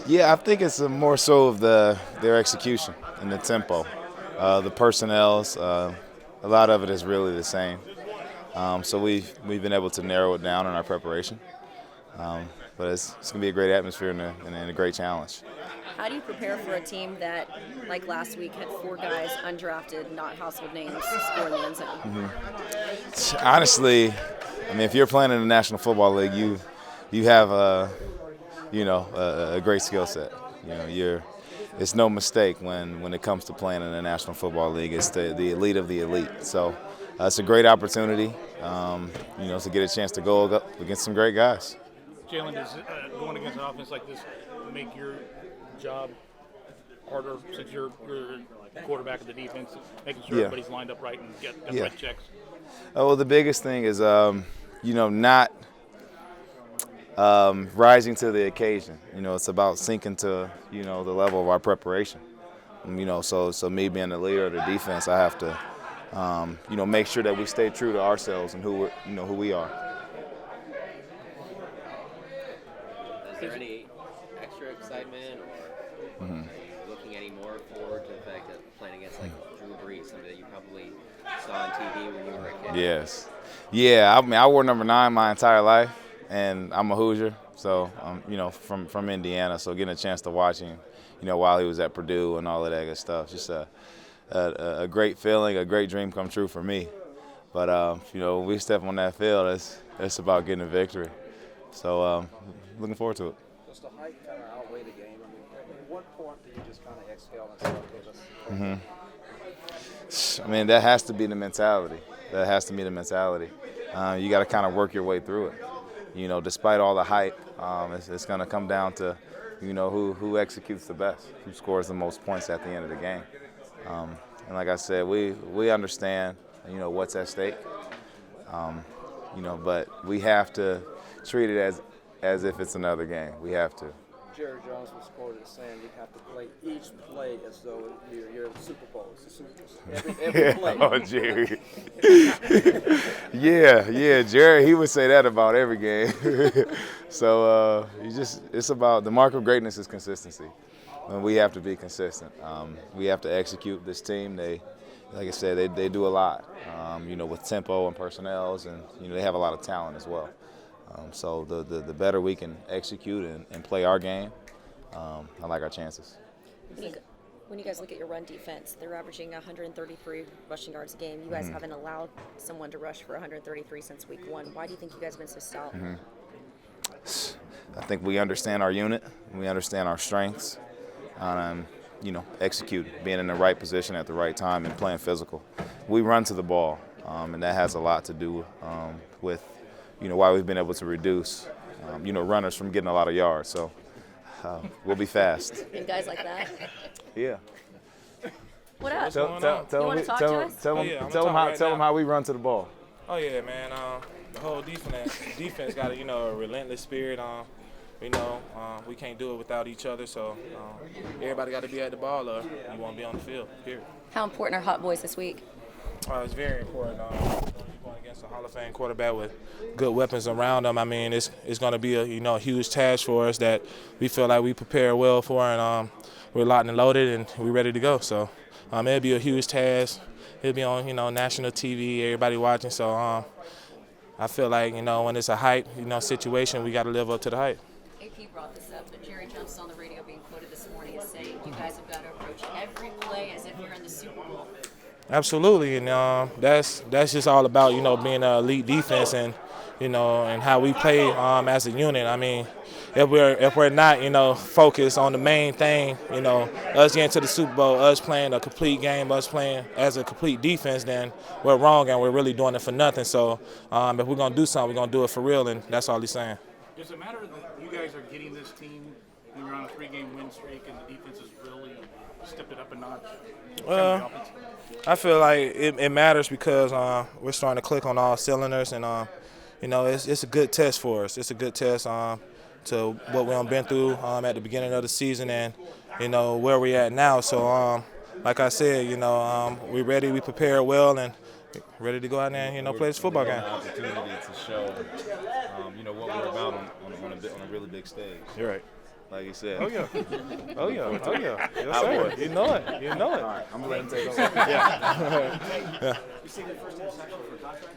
Yeah, I think it's more so of their execution and the tempo, the personnel's. A lot of it is really the same. So we've been able to narrow it down in our preparation. But it's going to be a great atmosphere and a great challenge. How do you prepare for a team that, like last week, had four guys undrafted, not household names, score in the end zone? Honestly, I mean, if you're playing in the National Football League, you have a great skill set. It's no mistake when it comes to playing in the National Football League. It's the elite of the elite. So it's a great opportunity, to get a chance to go up against some great guys. Jaylon, does going against an offense like this make your job harder since you're the quarterback of the defense, making sure everybody's lined up right and get the right checks? Well, the biggest thing is, not rising to the occasion. It's about sinking to, the level of our preparation. So me being the leader of the defense, I have to, make sure that we stay true to ourselves and who we are. Is there any extra excitement or looking any more forward to the fact that playing against like Drew Brees, somebody that you probably saw on TV when you were a kid? Yes. Yeah, I mean, I wore number 9 my entire life, and I'm a Hoosier, so from Indiana, so getting a chance to watch him, while he was at Purdue and all of that good stuff, just a great feeling, a great dream come true for me. But when we step on that field, it's about getting a victory. So looking forward to it. Does the hype kind of outweigh the game? I mean, at what point do you just kind of exhale and say, okay, I mean, that has to be the mentality. You got to kind of work your way through it. Despite all the hype, it's going to come down to, who executes the best, who scores the most points at the end of the game. And like I said, we understand, what's at stake. But we have to treat it as if it's another game. We have to. Jerry Jones was quoted as saying you have to play each play as though you're in the Super Bowl. It's the Super Bowl. Every play. Oh, Jerry. yeah, Jerry, he would say that about every game. So it's about the mark of greatness is consistency. And we have to be consistent. We have to execute this team. Like I said, they do a lot, with tempo and personnels, and they have a lot of talent as well. So the better we can execute and play our game, I like our chances. When you guys look at your run defense, they're averaging 133 rushing yards a game. You guys haven't allowed someone to rush for 133 since week 1. Why do you think you guys have been so stout? I think we understand our unit. We understand our strengths. Execute, being in the right position at the right time and playing physical. We run to the ball, and that has a lot to do with why we've been able to reduce, runners from getting a lot of yards. So we'll be fast. And guys like that? Yeah. What up? Tell them how we run to the ball. Oh yeah, man. The whole defense got a relentless spirit. We can't do it without each other. So everybody got to be at the ball, or you won't be on the field. Period. How important are Hot Boys this week? It's very important. Going against a Hall of Fame quarterback with good weapons around him. I mean, it's going to be a huge task for us that we feel like we prepare well for, and we're locked and loaded and we're ready to go. So it'll be a huge task. It'll be on national TV, everybody watching. So I feel like when it's a hype situation, we got to live up to the hype. AP brought this up, but Jerry Jones is on the radio being quoted this morning as saying you guys have got to approach every play as if you're in the Super Bowl. Absolutely, and that's just all about being an elite defense and and how we play as a unit. I mean, if we're not focused on the main thing, us getting to the Super Bowl, us playing a complete game, us playing as a complete defense, then we're wrong and we're really doing it for nothing. So if we're gonna do something, we're gonna do it for real, and that's all he's saying. Does it matter that you guys are getting this team when you're on a 3-game win streak and the defense has really stepped it up a notch? I feel like it matters because we're starting to click on all cylinders, and it's a good test for us. It's a good test to what we've been through at the beginning of the season and where we're at now. So like I said, we're ready, we prepared well, and ready to go out there and play this football game. Opportunity to show what we're about on a really big stage. You're right. like you said. Oh yeah. Oh yeah. Oh yeah. Yes, Cowboys. sir. You know it. You know it. All right, I'm gonna let him take over. Yeah. You see the first interception for contract?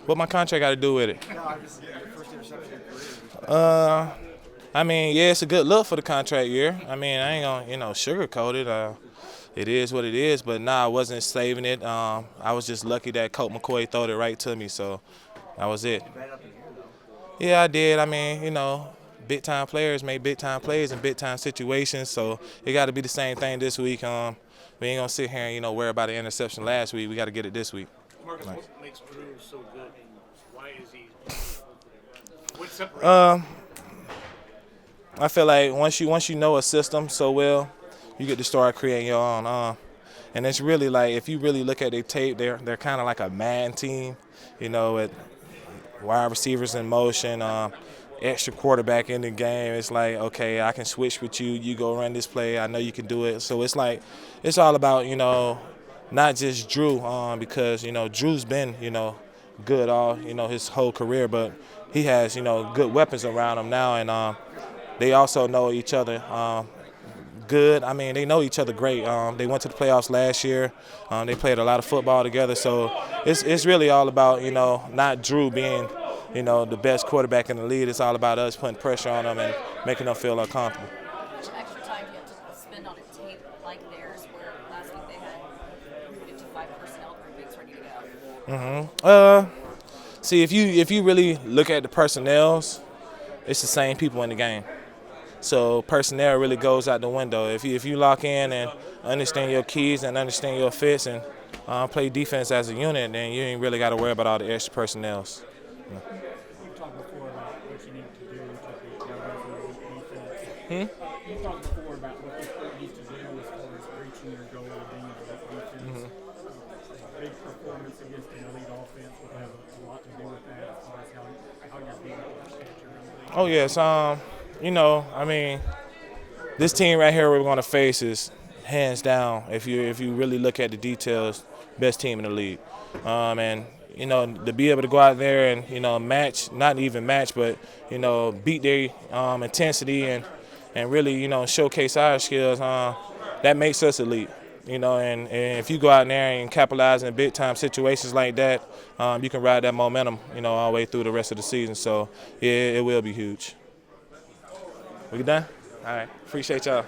What my contract got to do with it? No, I just your first interception in career. I mean, yeah, it's a good look for the contract year. I mean, I ain't gonna, sugarcoat it. It is what it is. But nah, I wasn't saving it. I was just lucky that Colt McCoy throwed it right to me, so that was it. Right up in here, though. Yeah, I did. I mean, big time players make big time plays in big time situations, so it got to be the same thing this week. We ain't gonna sit here and worry about the interception last week. We got to get it this week. Marcus, what makes Drew so good? Why is he? What separates? I feel like once you know a system so well, you get to start creating your own. And it's really like if you really look at their tape, they're kind of like a man team, with wide receivers in motion, extra quarterback in the game. It's like, okay, I can switch with you. You go run this play. I know you can do it. So it's like it's all about not just Drew, because Drew's been good all his whole career, but he has good weapons around him now, and they also know each other good. I mean, they know each other great. They went to the playoffs last year. They played a lot of football together. So it's really all about, not Drew being, the best quarterback in the league. It's all about us putting pressure on them and making them feel uncomfortable. Extra time you have to spend on a tape like theirs, where last week they had 55 personnel groupings ready to go. See, if you really look at the personnels, it's the same people in the game. So personnel really goes out the window. If you lock in and understand your keys and understand your fits and play defense as a unit, then you ain't really got to worry about all the extra personnels. You talked before about what you need to do to be defense. You talked before about what this group needs to do as far as reaching your goal of being a defense. Big performance against an elite offense will have a lot to do with that as far as how you're being able to catch your own lead. Oh yes, I mean, this team right here we're going to face is hands down. If you really look at the details, best team in the league, and to be able to go out there and match, not even match, but beat their intensity and really showcase our skills, that makes us elite. And if you go out there and capitalize in big time situations like that, you can ride that momentum, all the way through the rest of the season. So yeah, it will be huge. We done? All right. Appreciate y'all.